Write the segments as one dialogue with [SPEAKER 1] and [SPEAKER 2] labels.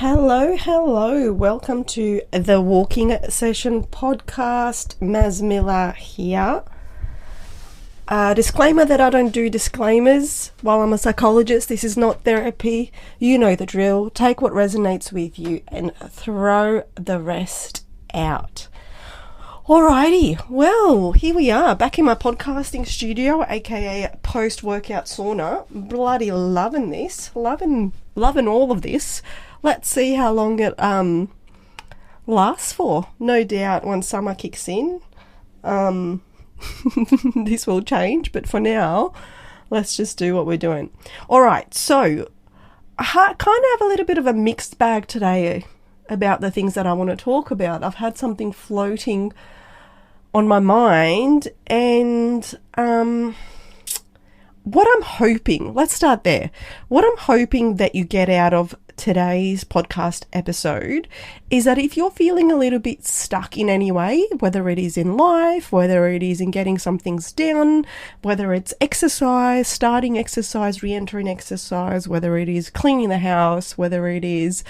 [SPEAKER 1] Hello. Welcome to the Walking Session podcast. Maz Miller here. Disclaimer that I don't do disclaimers while I'm a psychologist. This is not therapy. You know the drill. Take what resonates with you and throw the rest out. Alrighty, well, here we are, back in my podcasting studio, aka post-workout sauna. Bloody loving this, loving all of this. Let's see how long it lasts for. No doubt when summer kicks in, this will change, but for now, let's just do what we're doing. Alright, so I kind of have a little bit of a mixed bag today about the things that I want to talk about. I've had something floating on my mind, and what I'm hoping, let's start there. What I'm hoping that you get out of today's podcast episode is that if you're feeling a little bit stuck in any way, whether it is in life, whether it is in getting some things done, whether it's exercise, starting exercise, re-entering exercise, whether it is cleaning the house, whether it is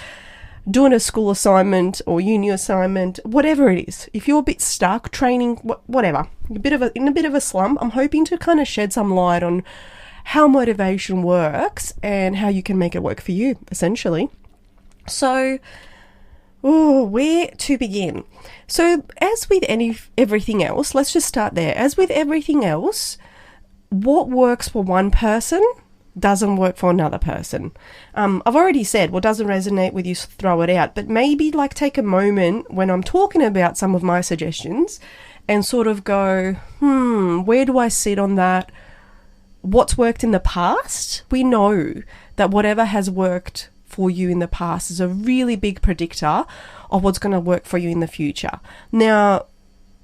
[SPEAKER 1] doing a school assignment or uni assignment, whatever it is, if you're a bit stuck, training, whatever, in a bit of a slump, I'm hoping to kind of shed some light on how motivation works and how you can make it work for you, essentially. So, where to begin? So, as with everything else, let's just start there. As with everything else, what works for one person doesn't work for another person. I've already said what doesn't resonate with you, throw it out, but maybe take a moment when I'm talking about some of my suggestions and sort of go, where do I sit on that? What's worked in the past? We know that whatever has worked for you in the past is a really big predictor of what's going to work for you in the future. Now,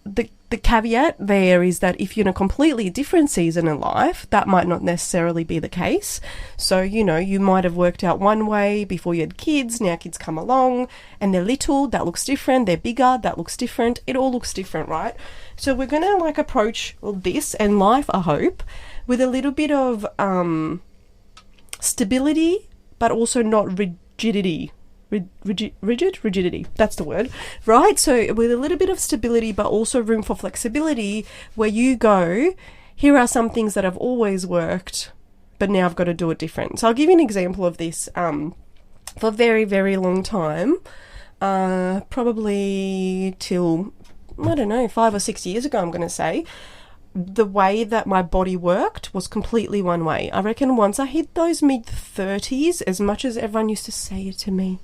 [SPEAKER 1] the caveat there is that if you're in a completely different season in life, that might not necessarily be the case. So, you might have worked out one way before you had kids, now kids come along and they're little, that looks different, they're bigger, that looks different, it all looks different, right? So we're going to approach this and life, I hope, with a little bit of stability, but also not rigidity. Rigidity, that's the word, right? So with a little bit of stability, but also room for flexibility, where you go, here are some things that have always worked, but now I've got to do it different. So I'll give you an example of this. For a very, very long time, probably till, 5 or 6 years ago, I'm going to say, the way that my body worked was completely one way. I reckon once I hit those mid-30s, as much as everyone used to say it to me,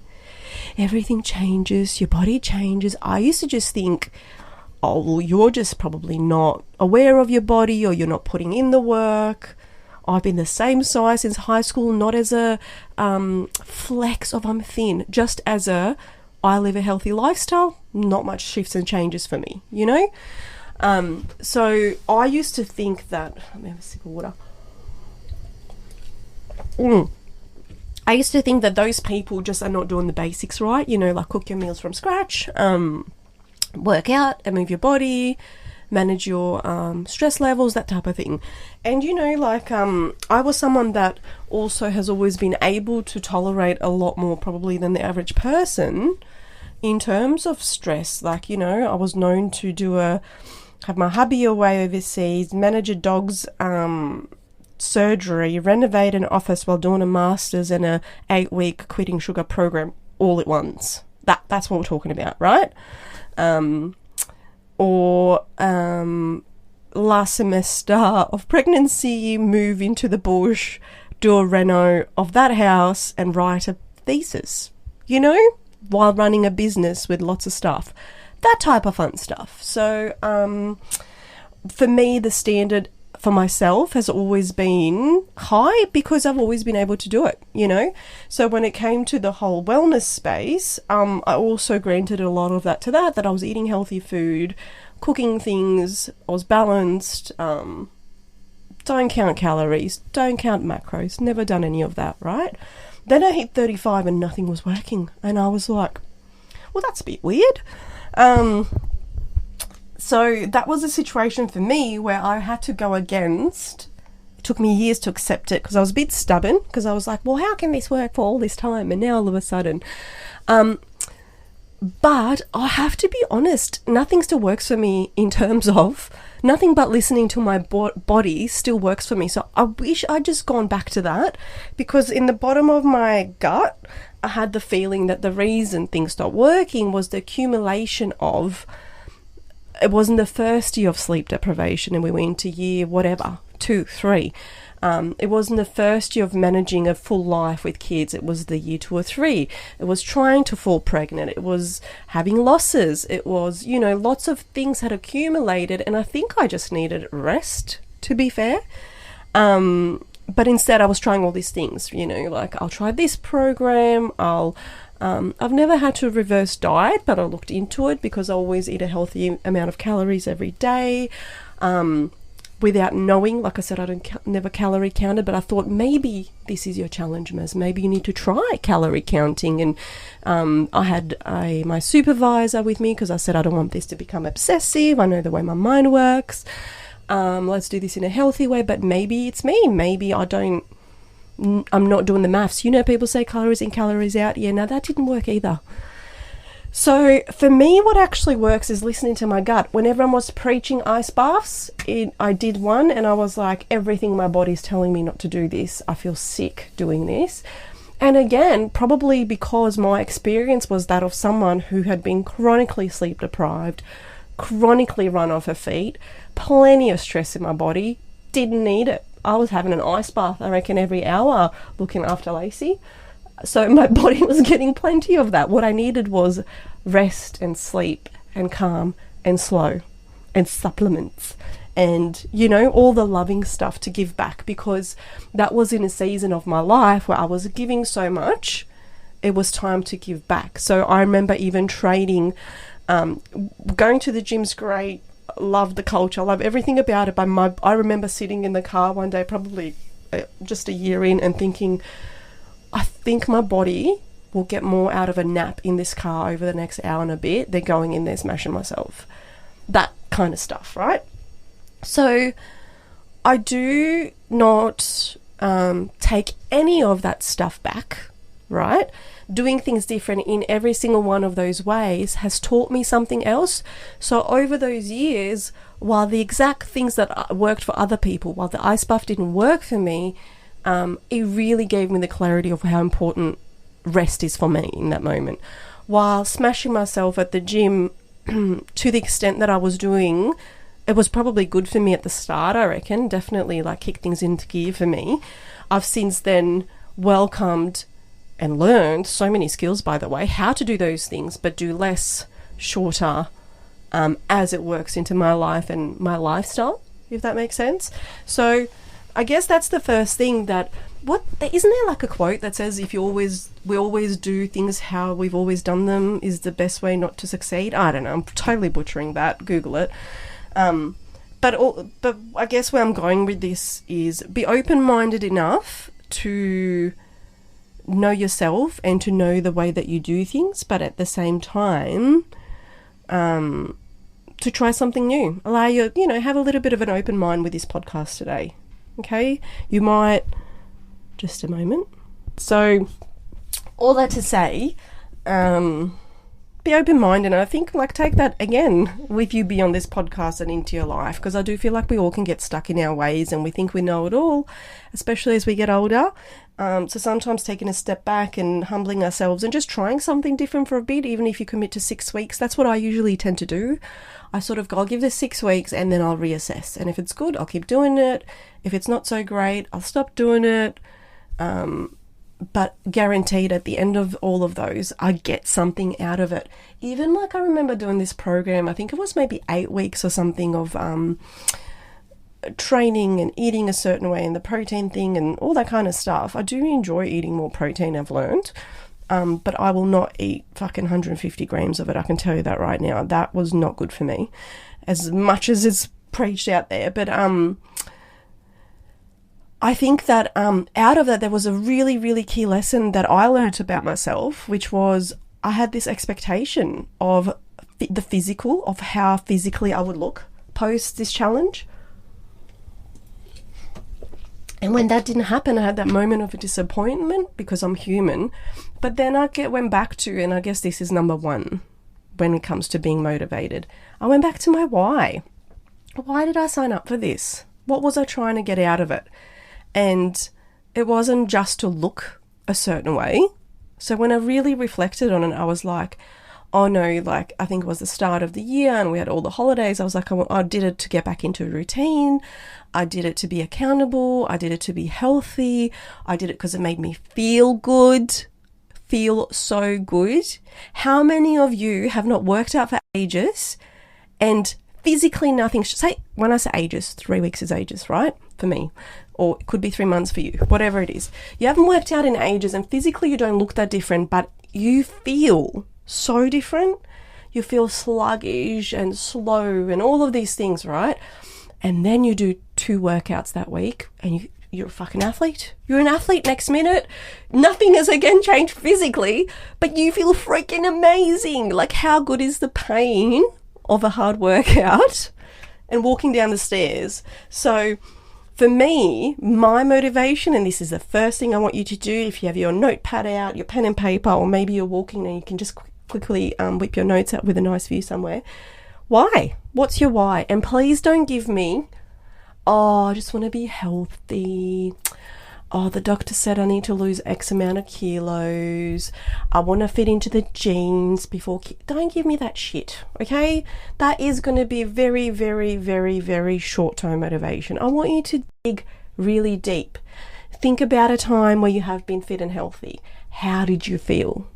[SPEAKER 1] everything changes, your body changes, I used to just think, you're just probably not aware of your body, or you're not putting in the work. I've been the same size since high school, not as a flex of I'm thin, just as I live a healthy lifestyle, not much shifts and changes for me, So I used to think that, let me have a sip of water. I used to think that those people just are not doing the basics right, cook your meals from scratch, work out and move your body, manage your stress levels, that type of thing. And I was someone that also has always been able to tolerate a lot more probably than the average person in terms of stress. I was known to have my hubby away overseas, manage a dog's surgery, renovate an office while doing a master's and a 8-week quitting sugar program all at once. That's what we're talking about, right? Or last semester of pregnancy, move into the bush, do a reno of that house and write a thesis, while running a business with lots of stuff. That type of fun stuff. So for me, the standard for myself has always been high because I've always been able to do it, So when it came to the whole wellness space, I also granted a lot of that I was eating healthy food, cooking things, I was balanced, don't count calories, don't count macros, never done any of that, right? Then I hit 35 and nothing was working. And I was like, well, that's a bit weird. So that was a situation for me where I had to go against took me years to accept it because I was a bit stubborn, because I was like, well, how can this work for all this time? And now all of a sudden, but I have to be honest, nothing still works for me in terms of nothing but listening to my body still works for me. So I wish I'd just gone back to that, because in the bottom of my gut, I had the feeling that the reason things stopped working was the accumulation of, it wasn't the first year of sleep deprivation and we went into year whatever, 2, 3. It wasn't the first year of managing a full life with kids. It was the year 2 or 3. It was trying to fall pregnant. It was having losses. It was, lots of things had accumulated, and I think I just needed rest, to be fair. But instead I was trying all these things, like I'll try this program. I've never had to reverse diet, but I looked into it because I always eat a healthy amount of calories every day. Without knowing, like I said, never calorie counted, but I thought maybe this is your challenge, Maz. Maybe you need to try calorie counting. And I had my supervisor with me because I said I don't want this to become obsessive. I know the way my mind works. Let's do this in a healthy way, but maybe it's me. Maybe I'm not doing the maths. People say calories in, calories out. Yeah, no, that didn't work either. So for me, what actually works is listening to my gut. When everyone was preaching ice baths, I did one and I was like, everything my body's telling me not to do this. I feel sick doing this. And again, probably because my experience was that of someone who had been chronically sleep deprived, chronically run off her feet, plenty of stress in my body, didn't need it. I was having an ice bath, I reckon, every hour looking after Lacey. So my body was getting plenty of that. What I needed was rest and sleep and calm and slow and supplements and, all the loving stuff to give back, because that was in a season of my life where I was giving so much. It was time to give back. So I remember even trading, going to the gym's great, love the culture, love everything about it. But I remember sitting in the car one day, probably just a year in, and thinking, I think my body will get more out of a nap in this car over the next hour and a bit than going in there smashing myself. That kind of stuff, right? So I do not take any of that stuff back, right? Doing things different in every single one of those ways has taught me something else. So over those years, while the exact things that worked for other people, while the ice bath didn't work for me, it really gave me the clarity of how important rest is for me in that moment. While smashing myself at the gym to the extent that I was doing, it was probably good for me at the start, I reckon. Definitely kicked things into gear for me. I've since then welcomed and learned so many skills, by the way, how to do those things, but do less, shorter, as it works into my life and my lifestyle, if that makes sense. So I guess that's the first thing. Isn't there a quote that says we always do things how we've always done them is the best way not to succeed? I don't know, I'm totally butchering that, Google it. But I guess where I'm going with this is be open-minded enough to know yourself and to know the way that you do things, but at the same time to try something new. Allow have a little bit of an open mind with this podcast today. Okay, you might, just a moment. So all that to say, be open-minded, and I think take that again with you beyond this podcast and into your life, because I do feel like we all can get stuck in our ways and we think we know it all, especially as we get older. So sometimes taking a step back and humbling ourselves and just trying something different for a bit, even if you commit to 6 weeks. That's what I usually tend to do. I sort of go, I'll give this 6 weeks and then I'll reassess. And if it's good, I'll keep doing it. If it's not so great, I'll stop doing it. But guaranteed at the end of all of those, I get something out of it. Even I remember doing this program, I think it was maybe 8 weeks or something of training and eating a certain way and the protein thing and all that kind of stuff. I do enjoy eating more protein, I've learned. But I will not eat fucking 150 grams of it. I can tell you that right now. That was not good for me, as much as it's preached out there. But I think that out of that, there was a really, really key lesson that I learned about myself, which was I had this expectation of the physical, of how physically I would look post this challenge. And when that didn't happen, I had that moment of a disappointment because I'm human. But then went back to, and I guess this is number one when it comes to being motivated, I went back to my why. Why did I sign up for this? What was I trying to get out of it? And it wasn't just to look a certain way. So when I really reflected on it, I was like, oh no, like I think it was the start of the year and we had all the holidays. I was like, I did it to get back into a routine. I did it to be accountable. I did it to be healthy. I did it because it made me feel good, feel so good. How many of you have not worked out for ages and physically nothing? When I say ages, 3 weeks is ages, right? For me. Or it could be 3 months for you, whatever it is. You haven't worked out in ages and physically you don't look that different, but you feel so different. You feel sluggish and slow and all of these things, right? And then you do 2 workouts that week and you're a fucking athlete. You're an athlete next minute. Nothing has again changed physically, but you feel freaking amazing. Like, how good is the pain of a hard workout and walking down the stairs? So for me, my motivation, and this is the first thing I want you to do, if you have your notepad out, your pen and paper, or maybe you're walking and you can just quickly whip your notes out with a nice view somewhere. Why? What's your why? And please don't give me, oh, I just want to be healthy. Oh, the doctor said I need to lose X amount of kilos. I want to fit into the jeans before. Don't give me that shit, okay? That is going to be very, very, very, very short-term motivation. I want you to dig really deep. Think about a time where you have been fit and healthy. How did you feel?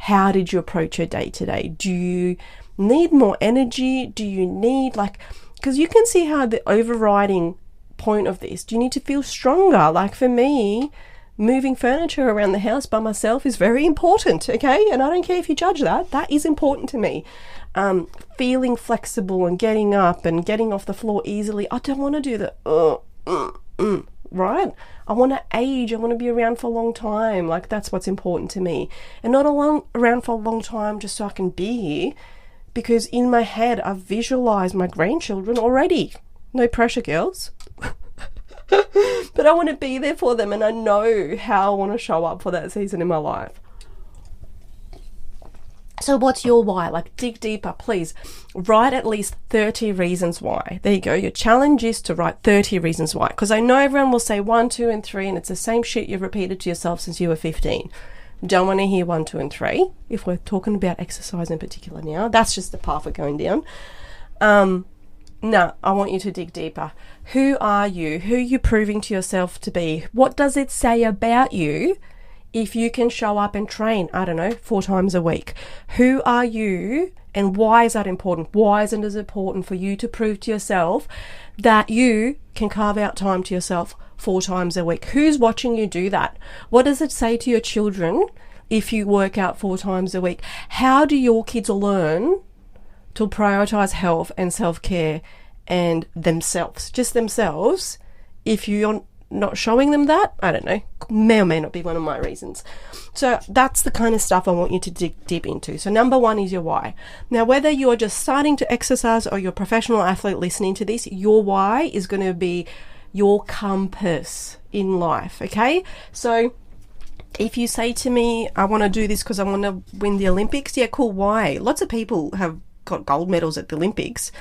[SPEAKER 1] How did you approach your day today? Do you need more energy? Do you need because you can see how the overriding point of this, do you need to feel stronger? Like for me, moving furniture around the house by myself is very important, okay? And I don't care if you judge that. That is important to me. Feeling flexible and getting up and getting off the floor easily. I don't want to do the right? I want to age. I want to be around for a long time. Like, that's what's important to me. And not around for a long time just so I can be here, because in my head I've visualized my grandchildren already. No pressure, girls. But I want to be there for them, and I know how I want to show up for that season in my life. So what's your why? Like, dig deeper, please. Write at least 30 reasons why. There you go. Your challenge is to write 30 reasons why. Because I know everyone will say 1, 2, and 3, and it's the same shit you've repeated to yourself since you were 15. Don't want to hear 1, 2, and 3. If we're talking about exercise in particular now, that's just the path we're going down. No, I want you to dig deeper. Who are you? Who are you proving to yourself to be? What does it say about you if you can show up and train, 4 times a week? Who are you, and why is that important? Why isn't it important for you to prove to yourself that you can carve out time to yourself 4 times a week? Who's watching you do that? What does it say to your children if you work out 4 times a week? How do your kids learn to prioritize health and self-care and themselves, just themselves, if you're not showing them that? I don't know, may or may not be one of my reasons. So that's the kind of stuff I want you to dig deep into. So number 1 is your why. Now, whether you're just starting to exercise or you're a professional athlete listening to this, your why is going to be your compass in life, okay? So if you say to me, I want to do this because I want to win the Olympics, yeah, cool, why? Lots of people have got gold medals at the Olympics.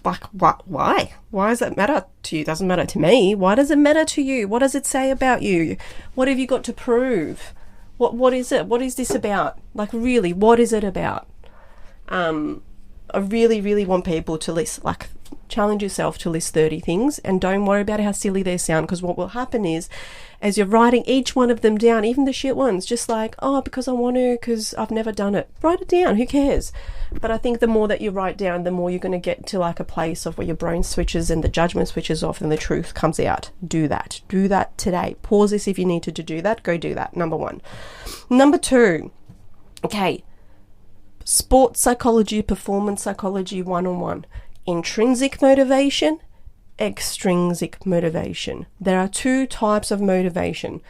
[SPEAKER 1] Like, why? Why does that matter to you? It doesn't matter to me. Why does it matter to you? What does it say about you? What have you got to prove? What is it? What is this about? Like, really, what is it about? I really, really want people to list, challenge yourself to list 30 things, and don't worry about how silly they sound, because what will happen is, as you're writing each one of them down, even the shit ones, just because I want to, because I've never done it, write it down, who cares? But I think the more that you write down, the more you're going to get to a place of where your brain switches and the judgment switches off and the truth comes out. Do that today. Pause this if you need to do that. Go do that. Number 1. Number 2, okay, sports psychology, performance psychology 101. Intrinsic motivation, extrinsic motivation. There are 2 types of motivation.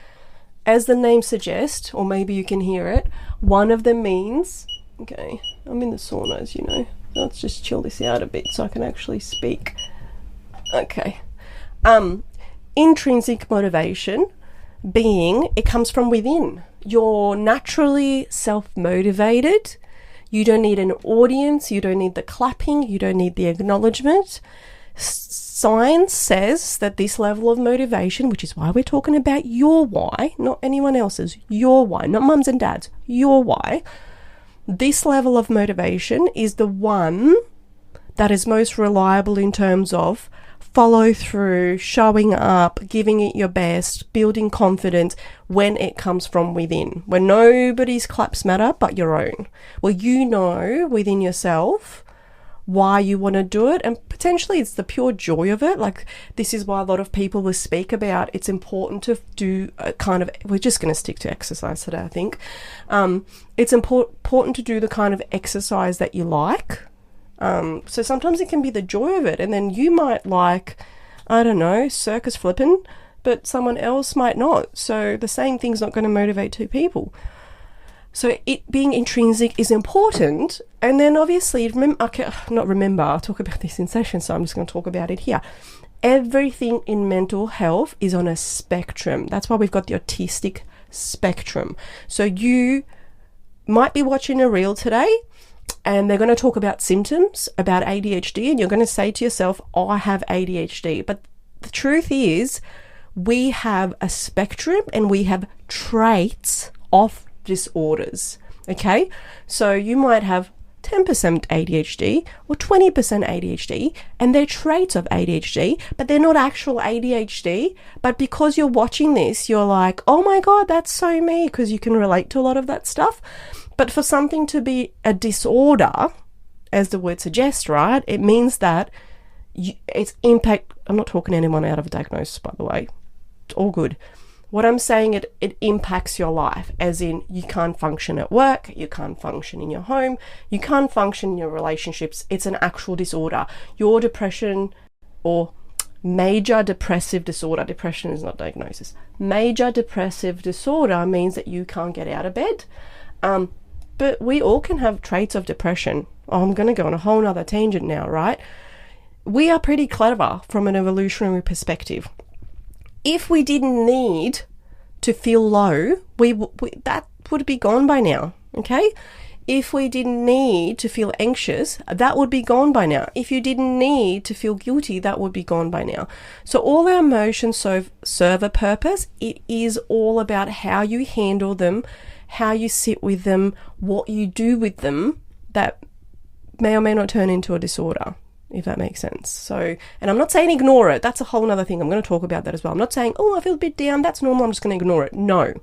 [SPEAKER 1] As the name suggests, or maybe you can hear it, one of them means, okay, I'm in the sauna, as you know. Let's just chill this out a bit so I can actually speak. Okay. intrinsic motivation being it comes from within. You're naturally self-motivated. You don't need an audience. You don't need the clapping. You don't need the acknowledgement. Science says that this level of motivation, which is why we're talking about your why, not anyone else's, your why, not mums and dads, your why. This level of motivation is the one that is most reliable in terms of follow through, showing up, giving it your best, building confidence when it comes from within, when nobody's claps matter but your own. Well, you know within yourself why you want to do it, and potentially it's the pure joy of it. Like, this is why a lot of people will speak about it's important to do a kind of, we're just going to stick to exercise today, I think. It's important to do the kind of exercise that you like. So sometimes it can be the joy of it, and then you might like, I don't know, circus flipping, but someone else might not. So the same thing's not going to motivate two people. So it being intrinsic is important. And then obviously, I'll talk about this in session, so I'm just going to talk about it here. Everything in mental health is on a spectrum. That's why we've got the autistic spectrum. So you might be watching a reel today, and they're going to talk about symptoms, about ADHD, and you're going to say to yourself, oh, I have ADHD. But the truth is, we have a spectrum and we have traits of disorders, okay? So you might have 10% ADHD or 20% ADHD, and they're traits of ADHD, but they're not actual ADHD. But because you're watching this, you're like, oh my God, that's so me, because you can relate to a lot of that stuff. But for something to be a disorder, as the word suggests, right, it means that it's impact. I'm not talking anyone out of a diagnosis, by the way. It's all good. What I'm saying, it impacts your life, as in you can't function at work, you can't function in your home, you can't function in your relationships. It's an actual disorder. Your depression or major depressive disorder, depression is not diagnosis. Major depressive disorder means that you can't get out of bed. But we all can have traits of depression. Oh, I'm going to go on a whole nother tangent now, right? We are pretty clever from an evolutionary perspective. If we didn't need to feel low, that would be gone by now, okay? If we didn't need to feel anxious, that would be gone by now. If you didn't need to feel guilty, that would be gone by now. So all our emotions serve a purpose. It is all about how you handle them, how you sit with them, what you do with them, that may or may not turn into a disorder, if that makes sense. So, and I'm not saying ignore it. That's a whole other thing. I'm going to talk about that as well. I'm not saying, oh, I feel a bit down, that's normal, I'm just going to ignore it. No.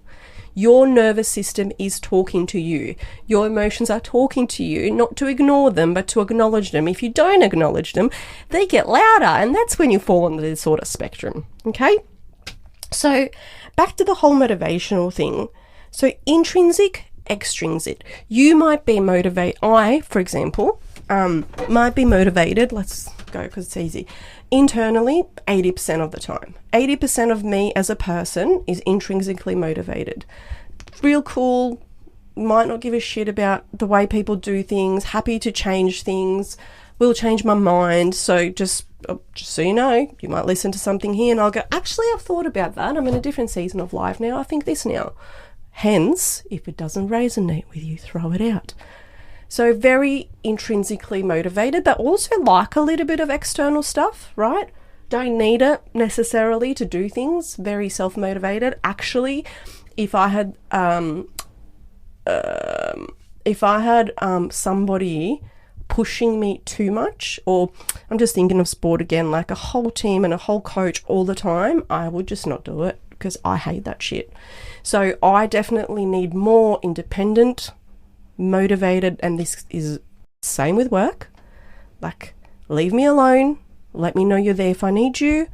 [SPEAKER 1] Your nervous system is talking to you. Your emotions are talking to you, not to ignore them, but to acknowledge them. If you don't acknowledge them, they get louder, and that's when you fall on the disorder spectrum. Okay? So, back to the whole motivational thing. So, intrinsic, extrinsic. You might be motivated. I, for example, might be motivated, let's go because it's easy, internally 80% of the time. 80% of me as a person is intrinsically motivated. Real cool, might not give a shit about the way people do things, happy to change things, will change my mind. So just so you know, you might listen to something here and I'll go, actually, I've thought about that. I'm in a different season of life now. I think this now. Hence, if it doesn't resonate with you, throw it out. So very intrinsically motivated, but also like a little bit of external stuff, right? Don't need it necessarily to do things. Very self-motivated. Actually, if I had somebody pushing me too much, or I'm just thinking of sport again, like a whole team and a whole coach all the time, I would just not do it because I hate that shit. So I definitely need more independent, motivated, and this is same with work. Like, leave me alone, let me know you're there if I need you,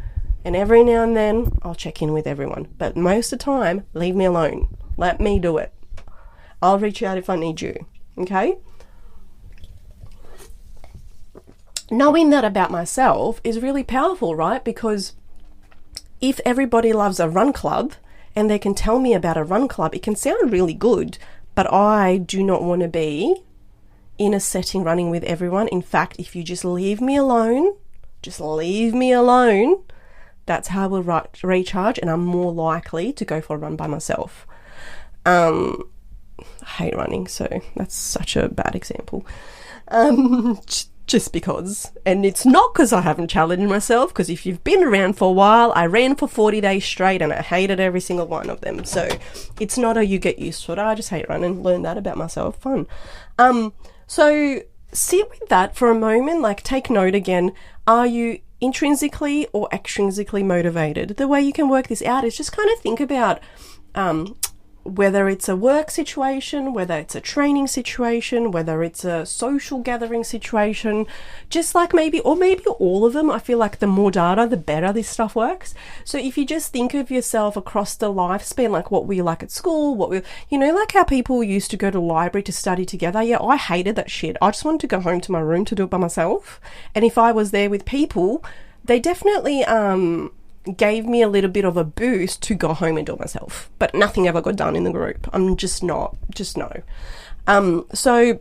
[SPEAKER 1] and every now and then I'll check in with everyone. But most of the time, leave me alone. Let me do it. I'll reach out if I need you. Okay? Knowing that about myself is really powerful, right? Because if everybody loves a run club and they can tell me about a run club, it can sound really good, but I do not want to be in a setting running with everyone. In fact, if you just leave me alone, That's how I will recharge, and I'm more likely to go for a run by myself. I hate running, so that's such a bad example. Just because. And it's not because I haven't challenged myself, because if you've been around for a while, I ran for 40 days straight and I hated every single one of them. So it's not a you get used to it. I just hate running. Learn that about myself. Fun. So sit with that for a moment. Like, take note again. Are you intrinsically or extrinsically motivated? The way you can work this out is just kind of think about whether it's a work situation, whether it's a training situation, whether it's a social gathering situation, just like maybe all of them. I feel like the more data, the better this stuff works. So if you just think of yourself across the lifespan, like what were you like at school, like how people used to go to the library to study together. Yeah, I hated that shit. I just wanted to go home to my room to do it by myself. And if I was there with people, they definitely gave me a little bit of a boost to go home and do it myself, but nothing ever got done in the group. I'm just no. So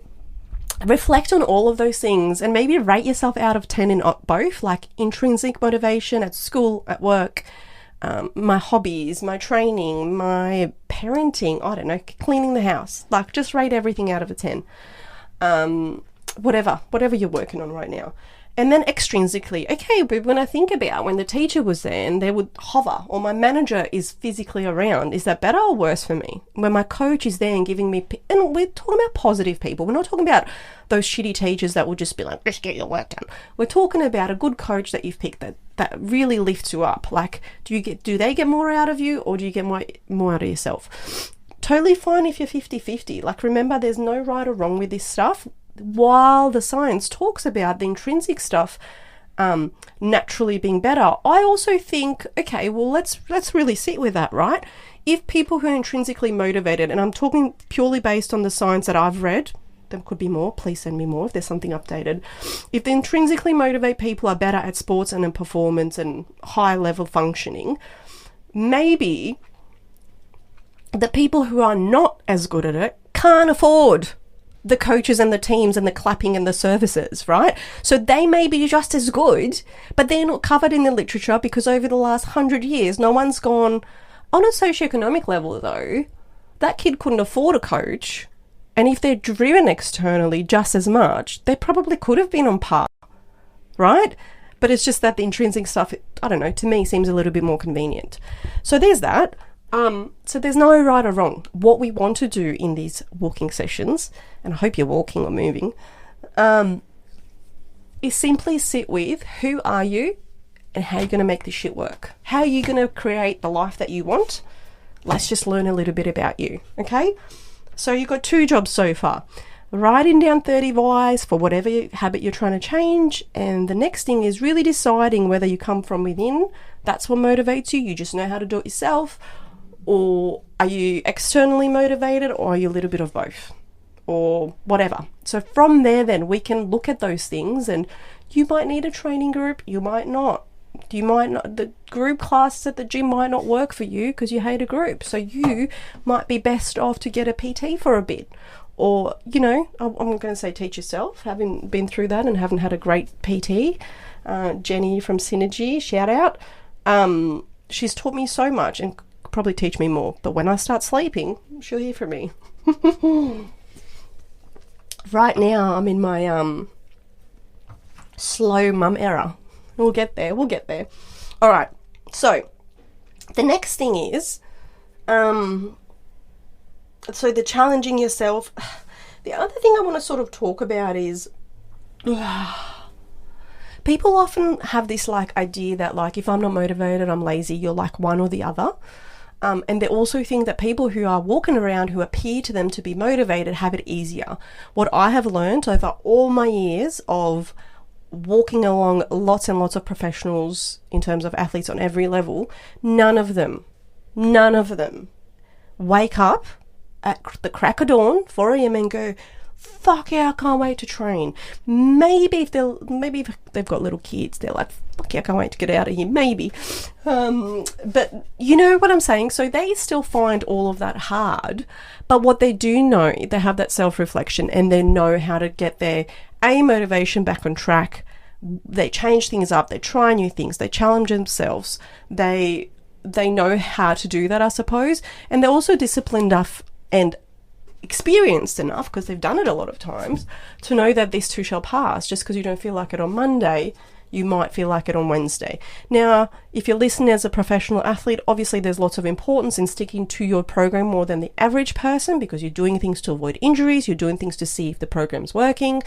[SPEAKER 1] reflect on all of those things and maybe rate yourself out of 10 in both, like intrinsic motivation at school, at work, my hobbies, my training, my parenting, I don't know, cleaning the house. Like, just rate everything out of a 10. Whatever you're working on right now. And then extrinsically, okay, but when I think about when the teacher was there and they would hover, or my manager is physically around, is that better or worse for me? When my coach is there and giving me, and we're talking about positive people. We're not talking about those shitty teachers that will just be like, just get your work done. We're talking about a good coach that you've picked that really lifts you up. Like, do they get more out of you, or do you get more out of yourself? Totally fine if you're 50-50. Like, remember, there's no right or wrong with this stuff. While the science talks about the intrinsic stuff naturally being better, I also think, okay, well, let's really sit with that, right? If people who are intrinsically motivated, and I'm talking purely based on the science that I've read, there could be more, please send me more if there's something updated. If the intrinsically motivated people are better at sports and in performance and high level functioning, maybe the people who are not as good at it can't afford the coaches and the teams and the clapping and the services, right? So they may be just as good, but they're not covered in the literature because over the last 100 years, no one's gone on a socioeconomic level, though. That kid couldn't afford a coach. And if they're driven externally just as much, they probably could have been on par, right? But it's just that the intrinsic stuff, I don't know, to me seems a little bit more convenient. So there's that. So there's no right or wrong. What we want to do in these walking sessions, and I hope you're walking or moving, is simply sit with who are you and how you're going to make this shit work. How are you going to create the life that you want? Let's just learn a little bit about you, okay? So you've got 2 jobs so far. Writing down 30 whys for whatever habit you're trying to change, and the next thing is really deciding whether you come from within, that's what motivates you, you just know how to do it yourself, or are you externally motivated, or are you a little bit of both, or whatever. So from there, then we can look at those things, and you might need a training group, you might not. The group classes at the gym might not work for you because you hate a group. So you might be best off to get a PT for a bit. Or, I'm going to say teach yourself, having been through that and haven't had a great PT. Jenny from Synergy, shout out. She's taught me so much and could probably teach me more. But when I start sleeping, she'll hear from me. Right now, I'm in my slow mum era. We'll get there. All right. So the next thing is, so the challenging yourself. The other thing I want to sort of talk about is people often have this like idea that like, if I'm not motivated, I'm lazy, you're like one or the other. And they also think that people who are walking around who appear to them to be motivated have it easier. What I have learned over all my years of walking along lots and lots of professionals in terms of athletes on every level, none of them wake up at the crack of dawn, 4 a.m. and go, fuck yeah, I can't wait to train. Maybe if they've got little kids, they're like, fuck yeah, I can't wait to get out of here, maybe. But you know what I'm saying? So they still find all of that hard, but what they do know, they have that self-reflection and they know how to get their motivation back on track, they change things up, they try new things, they challenge themselves, they know how to do that, I suppose, and they're also disciplined enough and experienced enough, because they've done it a lot of times, to know that this too shall pass. Just because you don't feel like it on Monday, you might feel like it on Wednesday. Now, if you're listening as a professional athlete, obviously there's lots of importance in sticking to your program more than the average person, because you're doing things to avoid injuries, you're doing things to see if the program's working.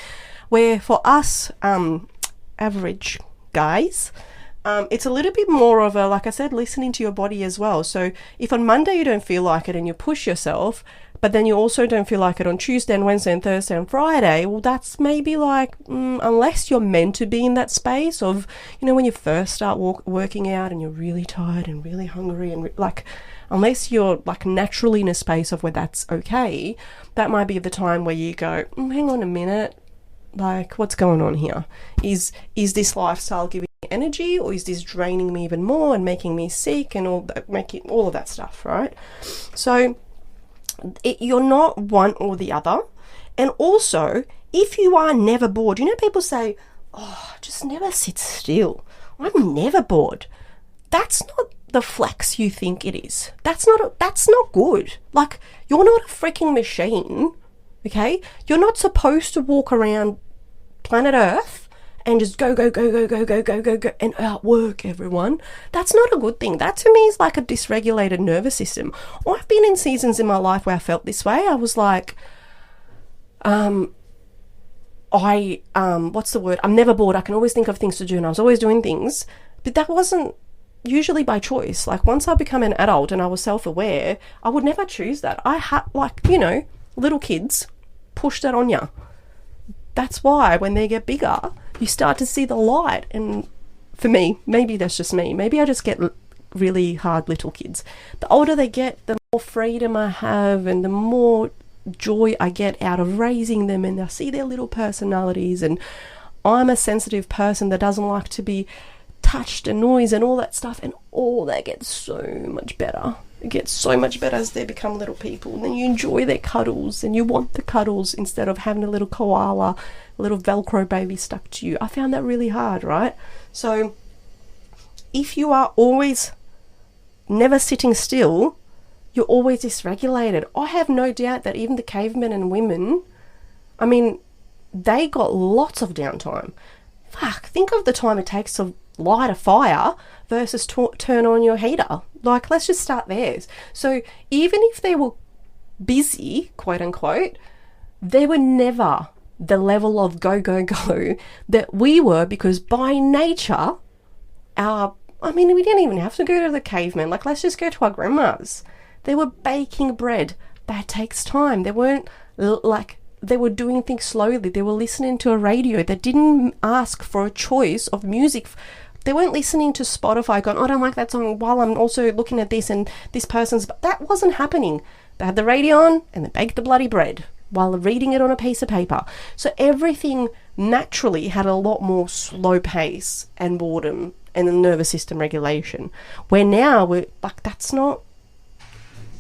[SPEAKER 1] Where for us, average guys, it's a little bit more of a, like I said, listening to your body as well. So if on Monday you don't feel like it and you push yourself, but then you also don't feel like it on Tuesday and Wednesday and Thursday and Friday, well, that's maybe like, unless you're meant to be in that space of, when you first start working out and you're really tired and really hungry and unless you're like naturally in a space of where that's okay, that might be the time where you go, hang on a minute, like, what's going on here? Is this lifestyle giving me energy, or is this draining me even more and making me sick and making all of that stuff, right? So you're not one or the other. And also, if you are never bored, people say, just never sit still, I'm never bored. That's not the flex you think it is. That's not good. Like, you're not a freaking machine, okay? You're not supposed to walk around planet Earth and just go, and outwork everyone. That's not a good thing. That to me is like a dysregulated nervous system. I've been in seasons in my life where I felt this way. I was like, what's the word? I'm never bored. I can always think of things to do, and I was always doing things. But that wasn't usually by choice. Like, once I become an adult and I was self-aware, I would never choose that. I had, little kids push that on you. That's why when they get bigger, you start to see the light. And for me, maybe that's just me. Maybe I just get really hard little kids. The older they get, the more freedom I have and the more joy I get out of raising them, and I see their little personalities. And I'm a sensitive person that doesn't like to be touched and noise and all that stuff, and all that gets so much better. It gets so much better as they become little people, and then you enjoy their cuddles and you want the cuddles instead of having a little koala, a little Velcro baby stuck to you. I found that really hard, right? So if you are always never sitting still, you're always dysregulated. I have no doubt that even the cavemen and women, they got lots of downtime. Fuck, think of the time it takes to light a fire versus turn on your heater. Like, let's just start there. So even if they were busy, quote unquote, they were never the level of go that we were, because by nature, we didn't even have to go to the cavemen. Like, let's just go to our grandmas. They were baking bread. That takes time. They weren't they were doing things slowly. They were listening to a radio. They didn't ask for a choice of music. They weren't listening to Spotify going, I don't like that song, while I'm also looking at this and this person's... That wasn't happening. They had the radio on and they baked the bloody bread while reading it on a piece of paper. So everything naturally had a lot more slow pace and boredom and the nervous system regulation. Where now, we're like, that's not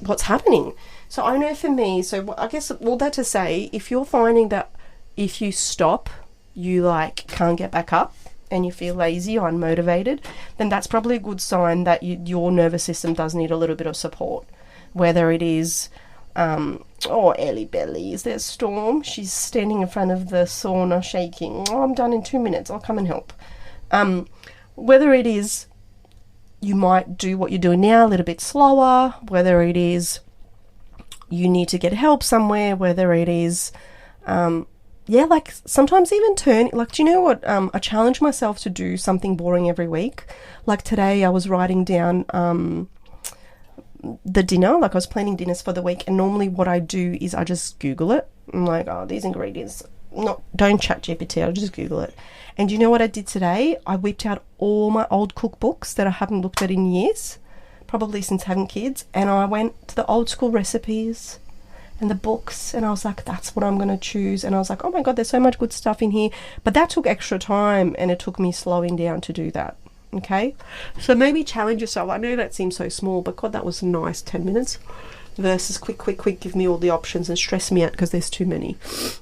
[SPEAKER 1] what's happening. So I know for me, so I guess all that to say, if you're finding that if you stop, you can't get back up and you feel lazy or unmotivated, then that's probably a good sign that your nervous system does need a little bit of support. Whether it is, Ellie Belly, is there a storm? She's standing in front of the sauna shaking. I'm done in 2 minutes, I'll come and help. Whether it is you might do what you're doing now a little bit slower, whether it is you need to get help somewhere, whether it is, sometimes even do you know what, I challenge myself to do something boring every week. Like today I was writing down the dinner, I was planning dinners for the week, and normally what I do is I just Google it. I'm like, these ingredients, don't chat GPT, I'll just Google it. And you know what I did today? I whipped out all my old cookbooks that I haven't looked at in years, probably since having kids, and I went to the old school recipes and the books, and I was like, that's what I'm going to choose. And I was like, oh my God, there's so much good stuff in here. But that took extra time, and it took me slowing down to do that. Okay? So maybe challenge yourself. I know that seems so small, but God, that was nice 10 minutes versus quick, give me all the options and stress me out because there's too many.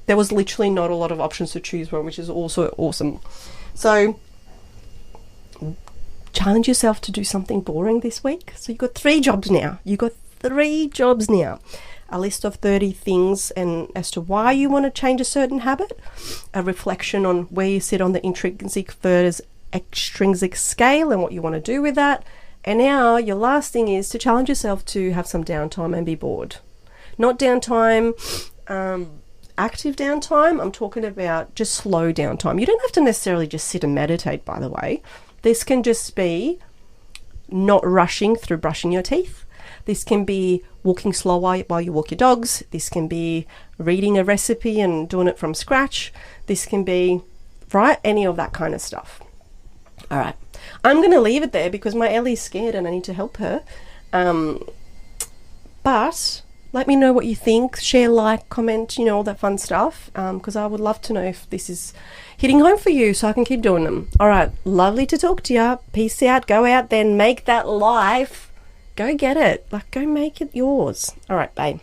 [SPEAKER 1] There was literally not a lot of options to choose from, which is also awesome. So challenge yourself to do something boring this week. So you've got 3 jobs now. A list of 30 things and as to why you want to change a certain habit, a reflection on where you sit on the intrinsic versus extrinsic scale and what you want to do with that. And now your last thing is to challenge yourself to have some downtime and be bored. Not downtime, active downtime. I'm talking about just slow downtime. You don't have to necessarily just sit and meditate, by the way. This can just be not rushing through brushing your teeth. This can be walking slower while you walk your dogs. This can be reading a recipe and doing it from scratch. This can be, right, any of that kind of stuff. All right. I'm going to leave it there because my Ellie's scared and I need to help her. But let me know what you think. Share, like, comment, all that fun stuff. Because I would love to know if this is hitting home for you so I can keep doing them. All right. Lovely to talk to you. Peace out. Go out then. Make that life. Go get it. Go make it yours. All right. Bye.